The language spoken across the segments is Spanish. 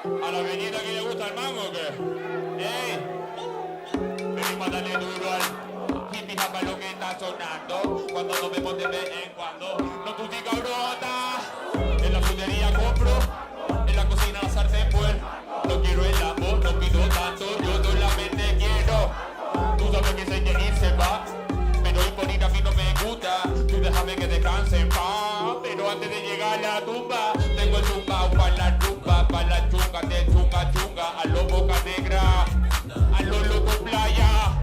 A la avenida que le gusta el mango, ¿qué? ¡Ey! Venimos a darle duro al hippie japa lo que está sonando. Cuando nos vemos de vez en cuando. No tu tica brota. En la frutería compro. En la cocina la sartén pues. No quiero el amor, no pido tanto. Yo solamente quiero. Tú sabes que se llega y se va. Pero ir por ir a mí no me gusta. Tú déjame que descanse en paz. Pero antes de llegar a la tumba, tengo el tumbao para la rumba, para la chunga, de chunga chunga, a lo boca negra, a lo loco playa.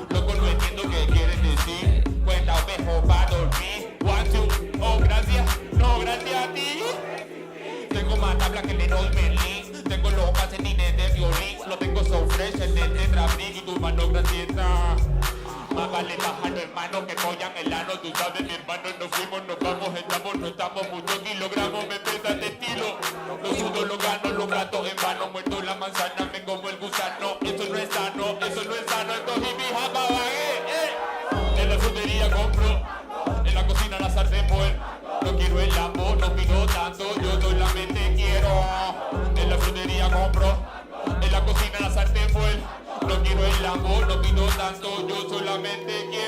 Loco no entiendo qué quieres decir. Cuenta ovejo para dormir. One, two, oh gracias, no gracias a ti. Tengo más tabla que Leroy Merlin. Tengo los calcetines de violín. Lo tengo so fresh en el tetrabrick y tu mano grasienta. Más vale bajarlo, hermano, que follan el ano. Tú sabes, mi hermano, nos fuimos, nos vamos, estamos, no estamos. Muchos kilogramos, me pesa de estilo. Los sudos los gano, los gatos en vano. Muerto la manzana, me como el gusano. Eso no es sano, eso no es sano. Esto es hippie japa, en la frutería compro. En la cocina la sartén pues. No quiero el amor, no pido tanto. Yo solamente quiero. En la frutería compro. En la cocina la sartén pues. No quiero el amor, no pido tanto. Yo solamente quiero.